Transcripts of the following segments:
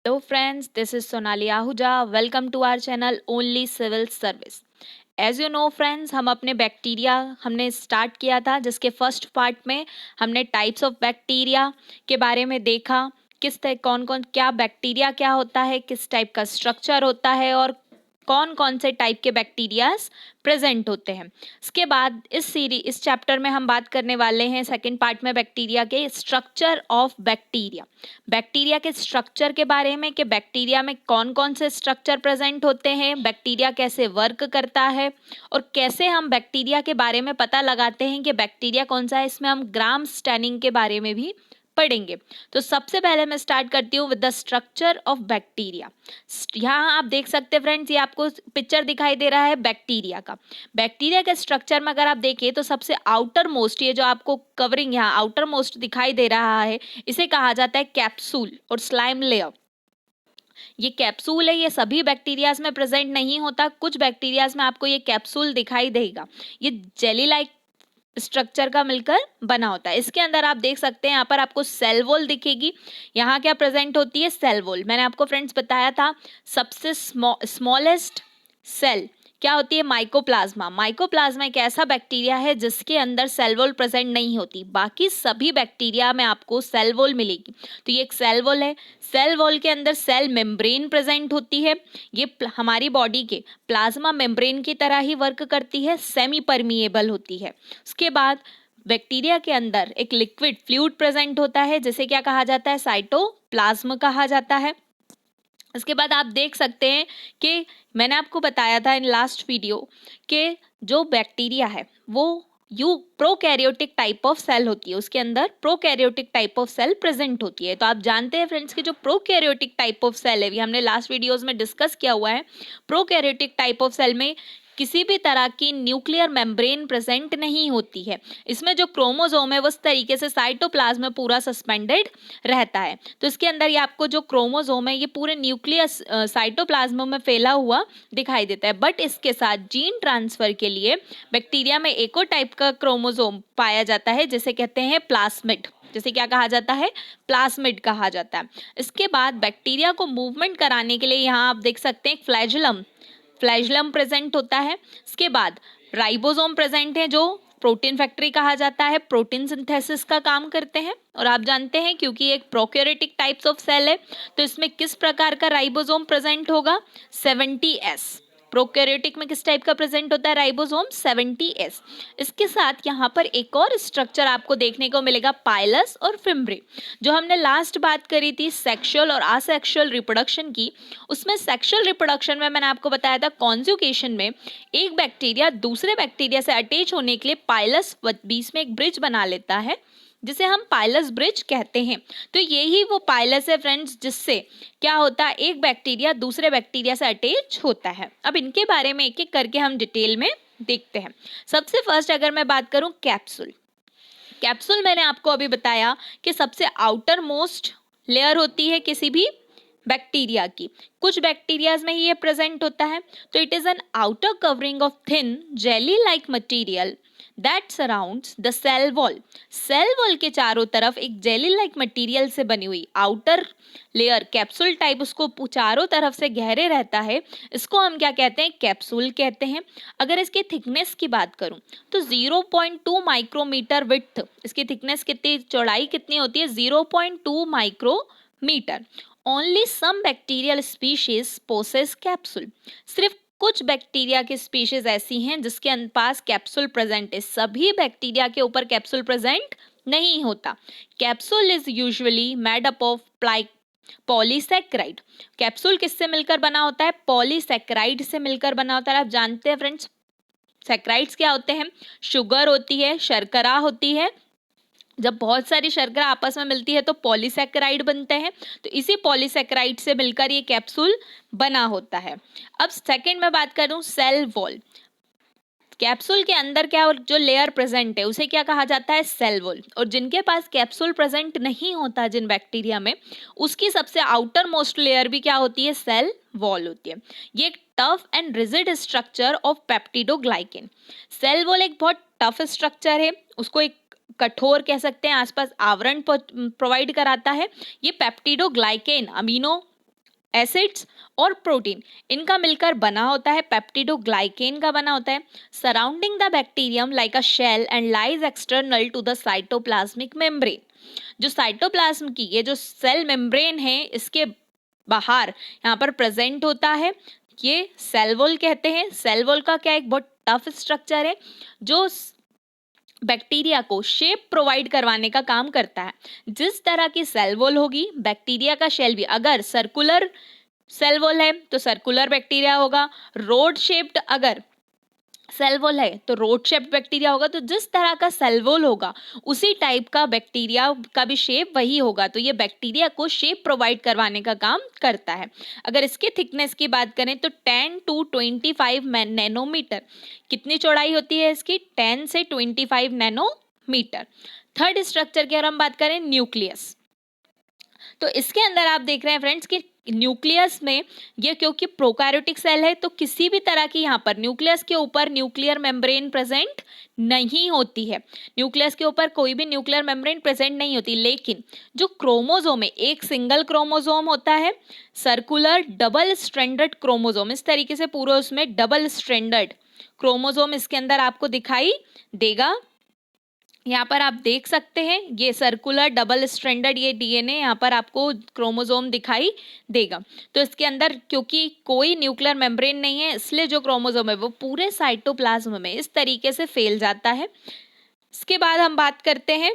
Hello friends, this is Sonali Ahuja. Welcome to our channel Only Civil Service. As you know friends, हम अपने bacteria हमने start किया था, जिसके first part में हमने टाइप्स ऑफ बैक्टीरिया के बारे में देखा। किस तरह कौन कौन क्या बैक्टीरिया क्या होता है, किस टाइप का स्ट्रक्चर होता है और कौन कौन से टाइप के बैक्टीरियाज प्रेजेंट होते हैं। इसके बाद इस चैप्टर में हम बात करने वाले हैं सेकंड पार्ट में बैक्टीरिया के स्ट्रक्चर ऑफ बैक्टीरिया। बैक्टीरिया के स्ट्रक्चर के बारे में कि बैक्टीरिया में कौन कौन से स्ट्रक्चर प्रेजेंट होते हैं, बैक्टीरिया कैसे वर्क करता है और कैसे हम बैक्टीरिया के बारे में पता लगाते हैं कि बैक्टीरिया कौन सा है। इसमें हम ग्राम स्टैनिंग के बारे में भी पढ़ेंगे। तो सबसे पहले मैं स्टार्ट करती हूँ with the structure of bacteria. यहाँ आप देख सकते हैं फ्रेंड्स, ये आपको पिक्चर दिखाई दे रहा है बैक्टीरिया का। बैक्टीरिया के स्ट्रक्चर में अगर आप देखें तो सबसे आउटर मोस्ट, ये जो आपको कवरिंग यहाँ आउटर मोस्ट दिखाई दे रहा है, इसे कहा जाता है कैप्सूल और स्लाइम लेयर। ये कैप्सूल है, ये सभी बैक्टीरियाज में प्रेजेंट नहीं होता, कुछ बैक्टीरियाज में आपको ये कैप्सूल दिखाई देगा। ये जेली लाइक स्ट्रक्चर का मिलकर बना होता है। इसके अंदर आप देख सकते हैं, यहाँ पर आपको सेल वॉल दिखेगी। यहाँ क्या प्रेजेंट होती है? Cell wall. मैंने आपको फ्रेंड्स बताया था सबसे स्मॉलेस्ट सेल क्या होती है? माइकोप्लाज्मा। माइकोप्लाज्मा एक ऐसा बैक्टीरिया है जिसके अंदर सेल वॉल प्रेजेंट नहीं होती, बाकी सभी बैक्टीरिया में आपको सेल वॉल मिलेगी। तो ये एक सेल वॉल है। सेल वॉल के अंदर सेल मेम्ब्रेन प्रेजेंट होती है। ये हमारी बॉडी के प्लाज्मा मेम्ब्रेन की तरह ही वर्क करती है, सेमी परमिएबल होती है। उसके बाद बैक्टीरिया के अंदर एक लिक्विड फ्लूइड प्रेजेंट होता है, जिसे क्या कहा जाता है? साइटोप्लाज्म कहा जाता है। इसके बाद आप देख सकते हैं कि मैंने आपको बताया था इन लास्ट वीडियो कि जो बैक्टीरिया है वो प्रोकैरियोटिक टाइप ऑफ सेल होती है, उसके अंदर prokaryotic type of cell present होती है। तो आप जानते हैं फ्रेंड्स कि जो प्रोकैरियोटिक टाइप ऑफ सेल है, ये हमने लास्ट वीडियोस में डिस्कस किया हुआ है। प्रोकैरियोटिक टाइप ऑफ सेल में किसी भी तरह की न्यूक्लियर मेम्ब्रेन प्रेजेंट नहीं होती है। इसमें जो क्रोमोसोम है वो उस तरीके से साइटोप्लाज्म में पूरा सस्पेंडेड रहता है। तो इसके अंदर ये आपको जो क्रोमोसोम है ये पूरे न्यूक्लियस साइटोप्लाज्म में फैला हुआ दिखाई देता है। बट इसके साथ जीन ट्रांसफर के लिए बैक्टीरिया में एक और टाइप का क्रोमोसोम पाया जाता है, जिसे कहते हैं प्लास्मिड। जिसे क्या कहा जाता है? प्लास्मिड कहा जाता है। इसके बाद बैक्टीरिया को मूवमेंट कराने के लिए यहाँ आप देख सकते हैं फ्लैजलम प्रेजेंट होता है। इसके बाद राइबोसोम प्रेजेंट है, जो प्रोटीन फैक्ट्री कहा जाता है, प्रोटीन सिंथेसिस का काम करते हैं। और आप जानते हैं क्योंकि एक प्रोकैरियोटिक टाइप्स ऑफ सेल है, तो इसमें किस प्रकार का राइबोसोम प्रेजेंट होगा? 70S। प्रोकैरियोटिक में किस टाइप का प्रेजेंट होता है राइबोसोम? 70S। इसके साथ यहाँ पर एक और स्ट्रक्चर आपको देखने को मिलेगा, पाइलस और फिम्ब्री। जो हमने लास्ट बात करी थी सेक्सुअल और असेक्सुअल रिप्रोडक्शन की, उसमें सेक्सुअल रिप्रोडक्शन में मैंने आपको बताया था कॉन्जुगेशन में एक बैक्टीरिया दूसरे बैक्टीरिया से अटैच होने के लिए पाइलस बीच में एक ब्रिज बना लेता है, जिसे हम पाइलस ब्रिज कहते हैं। तो यही वो पाइलस है फ्रेंड्स, जिससे क्या होता है? एक बैक्टीरिया दूसरे बैक्टीरिया से अटैच होता है। अब इनके बारे में एक एक करके हम डिटेल में देखते हैं। सबसे फर्स्ट अगर मैं बात करूं कैप्सूल। कैप्सूल मैंने आपको अभी बताया कि सबसे आउटर मोस्ट लेयर होती है किसी भी बैक्टीरिया की। कुछ बैक्टीरियाज में ही ये प्रेजेंट होता है। तो it is an outer covering of thin jelly like material that surrounds the cell wall. Cell wall के चारों तरफ एक जेली लाइक मटेरियल से बनी हुई आउटर लेयर कैप्सूल टाइप, उसको चारों तरफ से गहरे रहता है। इसको हम क्या कहते हैं? कैप्सूल कहते हैं। अगर इसकी थिकनेस की बात करूं तो 0.2 माइक्रोमीटर विड्थ, इसकी थिकनेस कितनी, चौड़ाई कितनी होती है? 0.2 micrometre. Only some bacterial species possess capsule. सिर्फ कुछ बैक्टीरिया की स्पीशीज ऐसी हैं जिसके पास कैप्सूल प्रेजेंट है, सभी बैक्टीरिया के ऊपर कैप्सूल प्रेजेंट नहीं होता। Capsule is usually made up of polysaccharide. Capsule किससे मिलकर बना होता है? पॉलीसैकेराइड से मिलकर बना होता है। आप जानते हैं फ्रेंड्स सैकेराइड्स क्या होते हैं? शुगर होती है, शर्करा होती है। जब बहुत सारी शर्करा आपस में मिलती है तो पॉलीसैकेराइड बनते हैं। तो इसी पॉलीसैकेराइड से मिलकर ये कैप्सूल बना होता है। अब सेकंड में बात करूं सेल वॉल। कैप्सूल के अंदर क्या जो लेयर प्रेजेंट है उसे क्या कहा जाता है? Cell wall. और जिनके पास कैप्सूल प्रेजेंट नहीं होता जिन बैक्टीरिया में, उसकी सबसे आउटर मोस्ट लेयर भी क्या होती है? सेल वॉल होती है। ये एक tough and rigid structure of peptidoglycan. Cell wall एक बहुत टफ स्ट्रक्चर है, उसको एक कठोर कह सकते हैं, आसपास आवरण प्रोवाइड कराता है। ये पेप्टिडोग्लाइकेन अमीनो एसिड्स और प्रोटीन, इनका मिलकर बना होता है, पेप्टिडोग्लाइकेन का बना होता है, surrounding the bacterium like a shell and lies external to the cytoplasmic membrane. जो साइटोप्लाज्म की ये जो सेल मेम्ब्रेन है, इसके बाहर यहाँ पर प्रेजेंट होता है, ये सेल वॉल कहते हैं। सेल वॉल का क्या, एक बहुत टफ स्ट्रक्चर है जो बैक्टीरिया को शेप प्रोवाइड करवाने का काम करता है। जिस तरह की सेल वॉल होगी, बैक्टीरिया का शेल भी अगर सर्कुलर सेल वॉल है तो सर्कुलर बैक्टीरिया होगा, रोड शेप्ड अगर सेल वॉल है तो रोड शेप्ड बैक्टीरिया होगा। तो जिस तरह का सेल वॉल होगा उसी टाइप का बैक्टीरिया का भी शेप वही होगा। तो ये बैक्टीरिया को शेप प्रोवाइड करवाने का काम करता है। अगर इसके थिकनेस की बात करें तो 10 to 25 नैनोमीटर, कितनी चौड़ाई होती है इसकी, 10 से 25 नैनोमीटर। थर्ड स्ट्रक्चर की अगर हम बात करें, न्यूक्लियस, तो इसके अंदर आप देख रहे हैं फ्रेंड्स कि न्यूक्लियस में ये क्योंकि प्रोकैरियोटिक सेल है तो किसी भी तरह की यहाँ पर न्यूक्लियस के ऊपर न्यूक्लियर मेम्ब्रेन प्रेजेंट नहीं होती है। न्यूक्लियस के ऊपर कोई भी न्यूक्लियर मेम्ब्रेन प्रेजेंट नहीं होती, लेकिन जो क्रोमोजोम है, एक सिंगल क्रोमोजोम होता है, सर्कुलर डबल स्ट्रैंडेड क्रोमोजोम, इस तरीके से पूरा उसमें डबल स्ट्रैंडेड क्रोमोजोम इसके अंदर आपको दिखाई देगा। यहाँ पर आप देख सकते हैं ये सर्कुलर डबल स्ट्रैंडेड ये डीएनए यहाँ पर आपको क्रोमोसोम दिखाई देगा। तो इसके अंदर क्योंकि कोई न्यूक्लियर मेम्ब्रेन नहीं है, इसलिए जो क्रोमोसोम है वो पूरे साइटोप्लाज्म में इस तरीके से फैल जाता है। इसके बाद हम बात करते हैं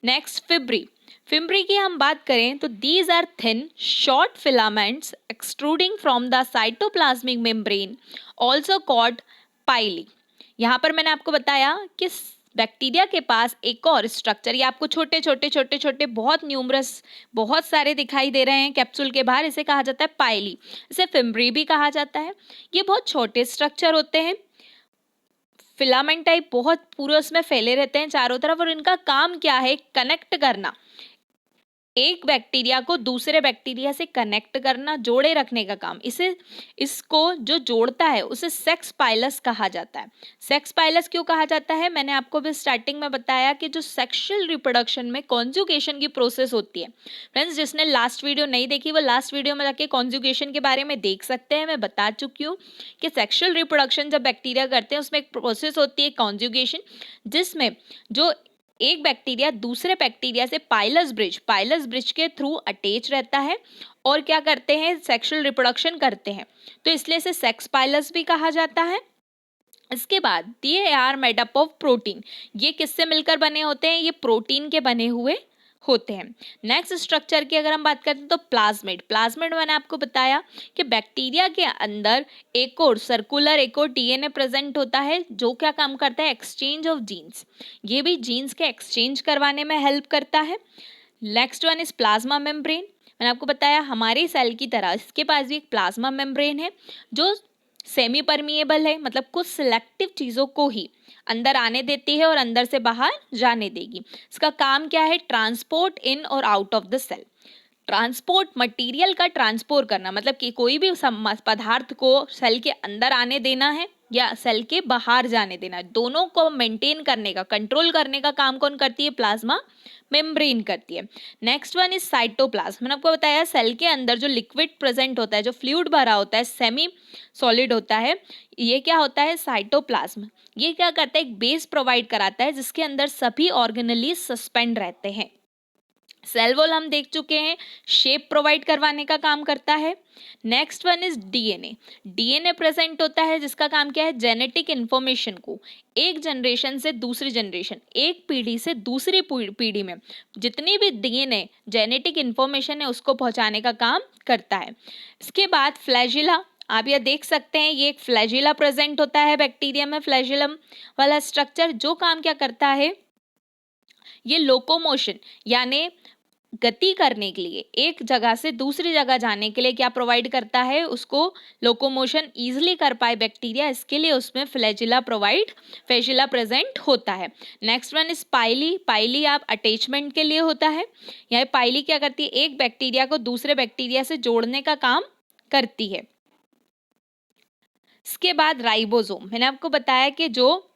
नेक्स्ट, फिब्री। फिब्री की हम बात करें तो these are thin short filaments extruding from the cytoplasmic membrane, also called pili. यहाँ पर मैंने आपको बताया कि बैक्टीरिया के पास एक और स्ट्रक्चर, ये आपको छोटे छोटे छोटे छोटे बहुत न्यूमरस बहुत सारे दिखाई दे रहे हैं कैप्सूल के बाहर, इसे कहा जाता है पाइली, इसे फिम्ब्री भी कहा जाता है। ये बहुत छोटे स्ट्रक्चर होते हैं, फिलामेंट टाइप, बहुत पूरे उसमें फैले रहते हैं चारों तरफ, और इनका काम क्या है, कनेक्ट करना, एक बैक्टीरिया को दूसरे बैक्टीरिया से कनेक्ट करना, जोड़े रखने का काम। इसको जो जोड़ता है उसे सेक्स पाइलस कहा जाता है। सेक्स पाइलस क्यों कहा जाता है, मैंने आपको भी स्टार्टिंग में बताया कि जो सेक्सुअल रिप्रोडक्शन में कॉन्जुगेशन की प्रोसेस होती है। फ्रेंड्स, जिसने लास्ट वीडियो नहीं देखी वो लास्ट वीडियो में जाके कॉन्जुगेशन के बारे में देख सकते हैं। मैं बता चुकी हूँ कि सेक्सुअल रिप्रोडक्शन जब बैक्टीरिया करते हैं उसमें एक प्रोसेस होती है कॉन्जुगेशन, जिसमें जो एक बैक्टीरिया दूसरे बैक्टीरिया से पाइलस ब्रिज के थ्रू अटैच रहता है और क्या करते हैं, सेक्सुअल रिप्रोडक्शन करते हैं। तो इसलिए इसे सेक्स पाइलस भी कहा जाता है। इसके बाद they are made up of protein, ये किससे मिलकर बने होते हैं, ये प्रोटीन के बने हुए होते हैं। नेक्स्ट स्ट्रक्चर की अगर हम बात करते हैं तो प्लाज्मिड। प्लाज्मिड मैंने आपको बताया कि बैक्टीरिया के अंदर एक और सर्कुलर एक और डीएनए प्रेजेंट होता है जो क्या काम करता है, एक्सचेंज ऑफ जीन्स, ये भी जीन्स के एक्सचेंज करवाने में हेल्प करता है। Next one is plasma membrane. मैंने आपको बताया हमारी सेल की तरह इसके पास भी एक प्लाज्मा मेम्ब्रेन है जो सेमी परमिएबल है, मतलब कुछ सिलेक्टिव चीज़ों को ही अंदर आने देती है और अंदर से बाहर जाने देगी। इसका काम क्या है, ट्रांसपोर्ट इन और out of the cell. Transport, material का ट्रांसपोर्ट करना, मतलब कि कोई भी पदार्थ को सेल के अंदर आने देना है या सेल के बाहर जाने देना है, दोनों को मेंटेन करने का, कंट्रोल करने का काम कौन करती है, प्लाज्मा मेम्ब्रेन करती है। Next one is cytoplasm. मैंने आपको बताया सेल के अंदर जो लिक्विड प्रेजेंट होता है, जो फ्लूइड भरा होता है, सेमी सॉलिड होता है, ये क्या होता है, साइटोप्लाज्म। ये क्या करता है, एक बेस प्रोवाइड कराता है जिसके अंदर सभी ऑर्गेनेली सस्पेंड रहते हैं। सेल वॉल हम देख चुके हैं, शेप प्रोवाइड करवाने का काम करता है। Next one is DNA. DNA present होता है जिसका काम क्या है, जेनेटिक इंफॉर्मेशन को एक जनरेशन से दूसरी जनरेशन, एक पीढ़ी से दूसरी पीढ़ी में जितनी भी डीएनए जेनेटिक इंफॉर्मेशन है उसको पहुंचाने का काम करता है। इसके बाद फ्लैजिला, आप यह देख सकते हैं ये एक फ्लैजिला प्रेजेंट होता है बैक्टीरिया में, फ्लैजिलम वाला स्ट्रक्चर, जो काम क्या करता है, ये लोकोमोशन यानी गति करने के लिए, एक जगह से दूसरी जगह जाने के लिए क्या प्रोवाइड करता है, उसको लोकोमोशन इजीली कर पाए बैक्टीरिया, इसके लिए उसमें फ्लैजिला प्रेजेंट होता है। Next one is pili. Pili आप अटैचमेंट के लिए होता है। यह पाइली क्या करती है, एक बैक्टीरिया को दूसरे बैक्टीरिया से जोड़ने का काम करती है। इसके बाद राइबोसोम। मैंने आपको बताया कि जो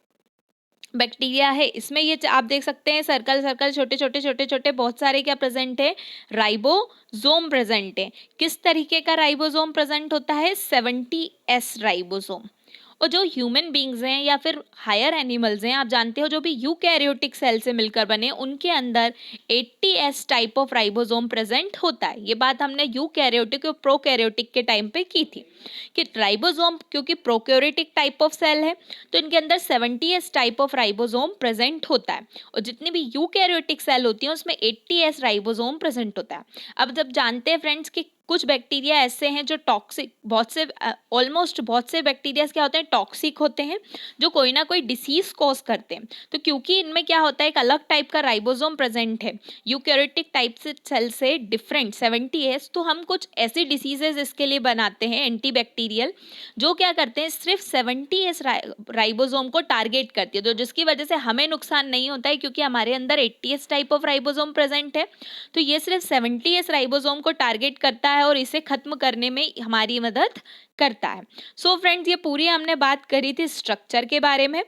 बैक्टीरिया है, इसमें ये आप देख सकते हैं सर्कल सर्कल छोटे छोटे छोटे छोटे बहुत सारे क्या प्रेजेंट है, राइबोसोम प्रेजेंट है। किस तरीके का राइबोसोम प्रेजेंट होता है, 70S राइबोसोम। और जो ह्यूमन बींग्स हैं या फिर हायर एनिमल्स हैं, आप जानते हो जो भी यूकैरियोटिक सेल से मिलकर बने, उनके अंदर 80S type of ribosome present होता है। ये बात हमने यूकैरियोटिक और प्रोकैरियोटिक के टाइम पे की थी कि राइबोसोम क्योंकि प्रोकैरियोटिक टाइप ऑफ सेल है तो इनके अंदर 70S type of ribosome present होता है, और जितनी भी यूकैरियोटिक सेल होती हैं उसमें 80S राइबोसोम प्रेजेंट होता है। अब जब जानते हैं फ्रेंड्स कि कुछ बैक्टीरिया ऐसे हैं जो टॉक्सिक, बहुत से ऑलमोस्ट बहुत से बैक्टीरिया क्या होते हैं, टॉक्सिक होते हैं, जो कोई ना कोई डिसीज कॉज करते हैं। तो क्योंकि इनमें क्या होता है, एक अलग टाइप का राइबोसोम प्रेजेंट है यूकैरियोटिक टाइप से सेल से डिफरेंट 70S, तो हम कुछ ऐसी डिसीजेज इसके लिए बनाते हैं एंटीबैक्टीरियल, जो क्या करते हैं सिर्फ 70S राइबोसोम को टारगेट करती है, तो जिसकी वजह से हमें नुकसान नहीं होता है क्योंकि हमारे अंदर 80S type of ribosome present है। तो ये सिर्फ 70S राइबोसोम को टारगेट करता है और इसे खत्म करने में हमारी मदद करता है। सो फ्रेंड्स, ये पूरी हमने बात करी थी स्ट्रक्चर के बारे में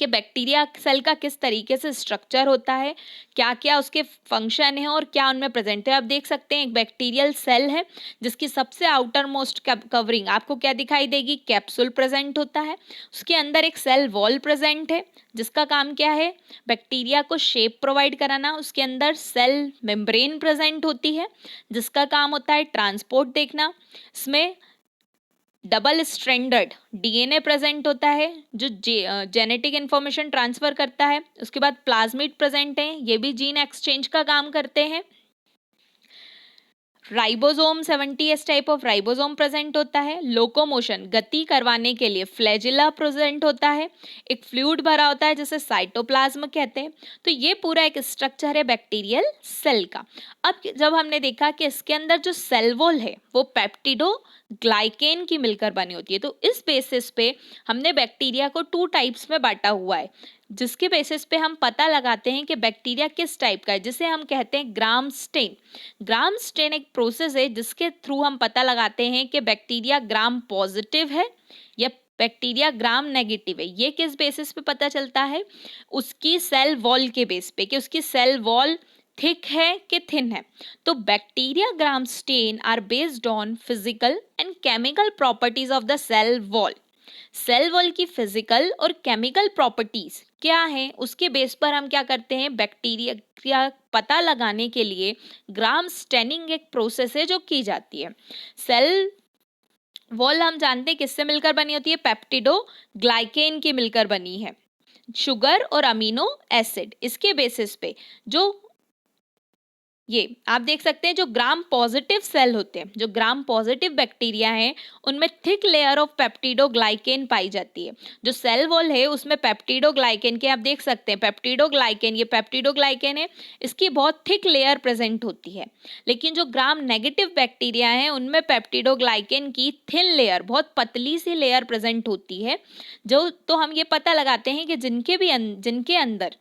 कि बैक्टीरिया सेल का किस तरीके से स्ट्रक्चर होता है, क्या क्या उसके फंक्शन है और क्या उनमें प्रेजेंट है। आप देख सकते हैं एक बैक्टीरियल सेल है जिसकी सबसे आउटर मोस्ट कवरिंग आपको क्या दिखाई देगी, कैप्सूल प्रेजेंट होता है। उसके अंदर एक सेल वॉल प्रेजेंट है जिसका काम क्या है, बैक्टीरिया को शेप प्रोवाइड कराना। उसके अंदर सेल मेम्ब्रेन प्रेजेंट होती है जिसका काम होता है ट्रांसपोर्ट देखना। इसमें डबल स्ट्रैंडेड डीएनए प्रेजेंट होता है जो जेनेटिक इंफॉर्मेशन ट्रांसफर करता है। उसके बाद प्लाज्मिड प्रेजेंट है, ये भी जीन एक्सचेंज का काम करते हैं। Ribosome 70S type of ribosome present होता है। लोकोमोशन गति करवाने के लिए फ्लैजिला प्रेजेंट होता है। एक फ्लूइड भरा होता है जिसे साइटोप्लाज्म कहते हैं। तो ये पूरा एक स्ट्रक्चर है बैक्टीरियल सेल का। अब जब हमने देखा कि इसके अंदर जो सेल वॉल है वो पेप्टिडो ग्लाइकेन की मिलकर बनी होती है, तो इस बेसिस पे हमने बैक्टीरिया को 2 टाइप्स में बांटा हुआ है, जिसके बेसिस पे हम पता लगाते हैं कि बैक्टीरिया किस टाइप का है, जिसे हम कहते हैं ग्राम स्टेन। ग्राम स्टेन एक प्रोसेस है जिसके थ्रू हम पता लगाते हैं कि बैक्टीरिया ग्राम पॉजिटिव है या बैक्टीरिया ग्राम नेगेटिव है। ये किस बेसिस पे पता चलता है, उसकी सेल वॉल के बेस पे कि उसकी सेल वॉल थिक है कि थिन है। तो bacteria gram stain are based on physical and chemical properties of the cell wall. Cell wall की फिजिकल और केमिकल प्रॉपर्टीज क्या है, उसके बेस पर हम क्या करते हैं, बैक्टीरिया का पता लगाने के लिए ग्राम स्टेनिंग एक प्रोसेस है जो की जाती है। सेल वॉल हम जानते हैं किससे मिलकर बनी होती है, पेप्टिडो ग्लाइकेन की मिलकर बनी है, शुगर और अमीनो एसिड। इसके बेसिस पे जो ये आप देख सकते हैं जो ग्राम पॉजिटिव सेल होते हैं, जो ग्राम पॉजिटिव बैक्टीरिया हैं, उनमें थिक लेयर ऑफ पेप्टिडोग्लाइकेन पाई जाती है। जो सेल वॉल है उसमें पेप्टिडोग्लाइकेन के आप देख सकते हैं, पेप्टिडोग्लाइकेन, ये पेप्टिडोग्लाइकेन है, इसकी बहुत थिक लेयर प्रेजेंट होती है। लेकिन जो ग्राम नेगेटिव बैक्टीरिया हैं उनमें पेप्टिडोग्लाइकेन की थिन लेयर, बहुत पतली सी लेयर प्रेजेंट होती है। जो तो हम ये पता लगाते हैं कि जिनके अंदर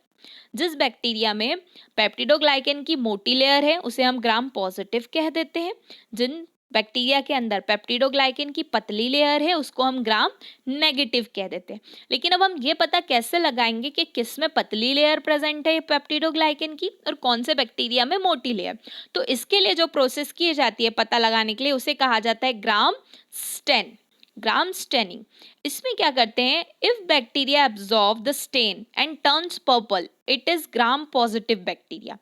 जिस बैक्टीरिया में पेप्टिडोग्लाइकेन की मोटी लेयर है उसे हम ग्राम पॉजिटिव कह देते हैं। जिन बैक्टीरिया के अंदर पेप्टिडोग्लाइकेन की पतली लेयर है उसको हम ग्राम नेगेटिव कह देते हैं। लेकिन अब हम ये पता कैसे लगाएंगे कि किस में पतली लेयर प्रेजेंट है पेप्टिडोग्लाइकेन की और कौन से बैक्टीरिया में मोटी लेयर। तो इसके लिए जो प्रोसेस की जाती है पता लगाने के लिए उसे कहा जाता है ग्राम स्टेन, ग्राम स्टेनिंग। इसमें क्या करते हैं, if bacteria absorb the stain and turns purple it is gram positive bacteria.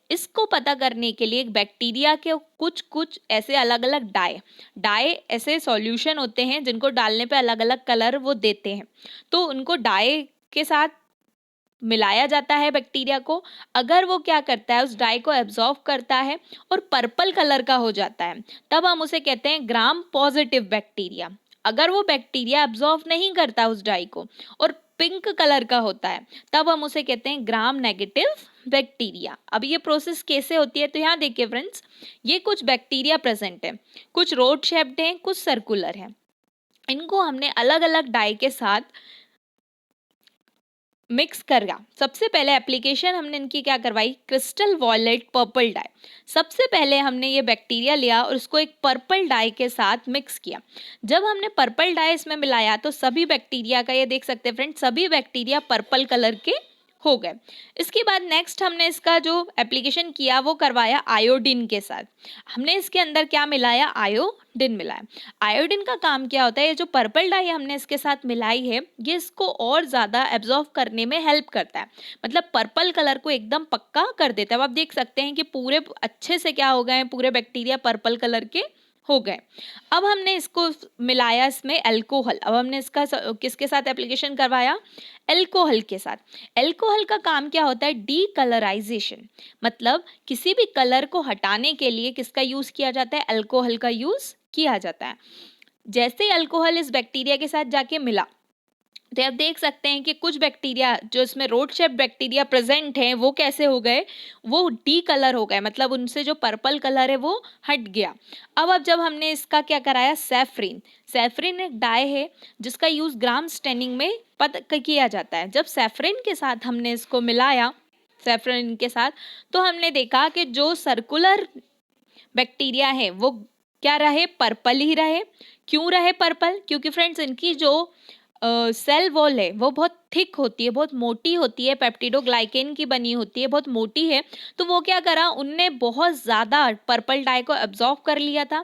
इसको पता करने के लिए एक बैक्टीरिया के कुछ कुछ ऐसे अलग अलग डाई ऐसे सॉल्यूशन होते हैं जिनको डालने पे अलग अलग कलर वो देते हैं। तो उनको डाई के साथ मिलाया जाता है बैक्टीरिया को। अगर वो क्या करता है, उस डाई को एब्जॉर्व करता है और पर्पल कलर का हो जाता है, तब हम उसे कहते हैं ग्राम पॉजिटिव बैक्टीरिया। अगर वो बैक्टीरिया एब्जॉर्व नहीं करता उस डाई को और पिंक कलर का होता है, तब हम उसे कहते हैं ग्राम नेगेटिव बैक्टीरिया। अब ये प्रोसेस कैसे होती है, तो यहाँ देखिए फ्रेंड्स, ये कुछ बैक्टीरिया प्रेजेंट है, कुछ रोड शेप्ड हैं, कुछ सर्कुलर हैं। इनको हमने अलग अलग डाई के साथ मिक्स करा। सबसे पहले एप्लीकेशन हमने इनकी क्या करवाई, क्रिस्टल वॉयलेट पर्पल डाई। सबसे पहले हमने ये बैक्टीरिया लिया और उसको एक पर्पल डाई के साथ मिक्स किया। जब हमने पर्पल डाई इसमें मिलाया तो सभी बैक्टीरिया का, ये देख सकते हैं फ्रेंड्स, सभी बैक्टीरिया पर्पल कलर के हो गए। इसके बाद नेक्स्ट हमने इसका जो एप्लीकेशन किया वो करवाया आयोडीन के साथ। हमने इसके अंदर क्या मिलाया, आयोडीन मिलाया। आयोडीन का काम क्या होता है, ये जो पर्पल डाई हमने इसके साथ मिलाई है ये इसको और ज़्यादा एब्जॉर्व करने में हेल्प करता है, मतलब पर्पल कलर को एकदम पक्का कर देता है। अब आप देख सकते हैं कि पूरे अच्छे से क्या हो गए हैं, पूरे बैक्टीरिया पर्पल कलर के हो गए। अब हमने इसको मिलाया इसमें अल्कोहल। अब हमने इसका किसके साथ एप्लीकेशन करवाया, अल्कोहल के साथ। अल्कोहल का काम क्या होता है, डीकलराइजेशन, मतलब किसी भी कलर को हटाने के लिए किसका यूज किया जाता है, अल्कोहल का यूज किया जाता है। जैसे ही अल्कोहल इस बैक्टीरिया के साथ जाके मिला तो आप देख सकते हैं कि कुछ बैक्टीरिया जो इसमें रोड शेप बैक्टीरिया प्रेजेंट हैं वो कैसे हो गए, वो डी कलर हो गए, मतलब उनसे जो पर्पल कलर है वो हट गया। अब जब हमने इसका क्या कराया, सैफरिन। सैफरिन एक डाई है जिसका यूज ग्राम स्टेनिंग में किया जाता है। जब सैफरिन के साथ हमने इसको मिलाया, सैफरिन के साथ, तो हमने देखा कि जो सर्कुलर बैक्टीरिया है वो क्या रहे, पर्पल ही रहे। क्यों रहे पर्पल, क्योंकि फ्रेंड्स इनकी जो सेल वॉल है वो बहुत थिक होती है, बहुत मोटी होती है, पेप्टिडोग्लाइकेन की बनी होती है, बहुत मोटी है। तो वो क्या करा, उनने बहुत ज़्यादा पर्पल डाई को एब्जॉर्व कर लिया था,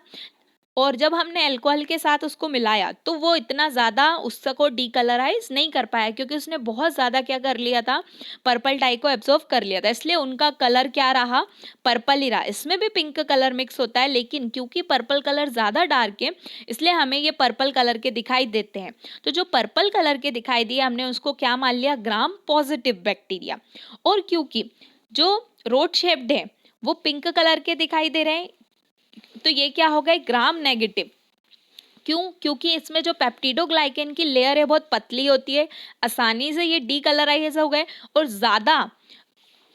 और जब हमने अल्कोहल के साथ उसको मिलाया तो वो इतना ज़्यादा उसको डीकलराइज नहीं कर पाया, क्योंकि उसने बहुत ज़्यादा क्या कर लिया था, पर्पल डाई को एब्जॉर्व कर लिया था। इसलिए उनका कलर क्या रहा, पर्पल ही रहा। इसमें भी पिंक कलर मिक्स होता है, लेकिन क्योंकि पर्पल कलर ज़्यादा डार्क है इसलिए हमें ये पर्पल कलर के दिखाई देते हैं। तो जो पर्पल कलर के दिखाई दिए हमने उसको क्या मान लिया, ग्राम पॉजिटिव बैक्टीरिया। और क्योंकि जो रोड शेप्ड है वो पिंक कलर के दिखाई दे रहे हैं तो ये क्या हो गए, ग्राम नेगेटिव। क्यों, क्योंकि इसमें जो पेप्टिडोग्लाइकेन की लेयर है बहुत पतली होती है, आसानी से ये डीकलराइज हो गए, और ज़्यादा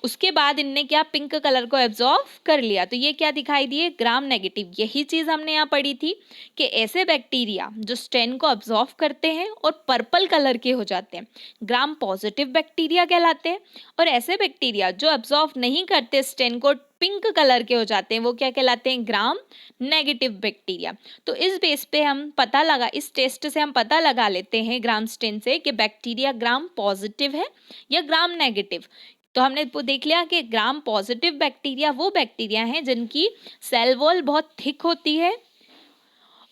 उसके बाद इनने क्या, पिंक कलर को एब्जॉर्व कर लिया, तो ये क्या दिखाई दिए, ग्राम नेगेटिव। यही चीज हमने यहाँ पढ़ी थी कि ऐसे बैक्टीरिया जो स्टेन को एब्जॉर्व करते हैं और पर्पल कलर के हो जाते हैं, ग्राम पॉजिटिव बैक्टीरिया कहलाते हैं। और ऐसे बैक्टीरिया जो एब्जॉर्व नहीं करते स्टेन को, पिंक कलर के हो जाते हैं, वो क्या कहलाते हैं, ग्राम नेगेटिव बैक्टीरिया। तो इस बेस पे हम पता लगा, इस टेस्ट से हम पता लगा लेते हैं ग्राम स्टेन से कि बैक्टीरिया ग्राम पॉजिटिव है या ग्राम नेगेटिव। तो हमने वो देख लिया कि ग्राम पॉजिटिव बैक्टीरिया वो बैक्टीरिया हैं जिनकी सेल वॉल बहुत थिक होती है,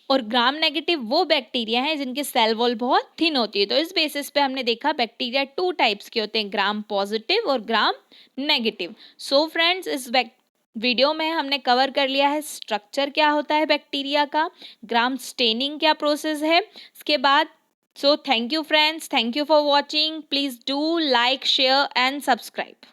और ग्राम नेगेटिव वो बैक्टीरिया हैं जिनकी सेल वॉल बहुत थिन होती है। तो इस बेसिस पे हमने देखा बैक्टीरिया 2 टाइप्स के होते हैं, ग्राम पॉजिटिव और ग्राम नेगेटिव। सो फ्रेंड्स, इस वीडियो में हमने कवर कर लिया है स्ट्रक्चर क्या होता है बैक्टीरिया का, ग्राम स्टेनिंग क्या प्रोसेस है, इसके बाद। So thank you friends, thank you for watching. Please do like, share and subscribe.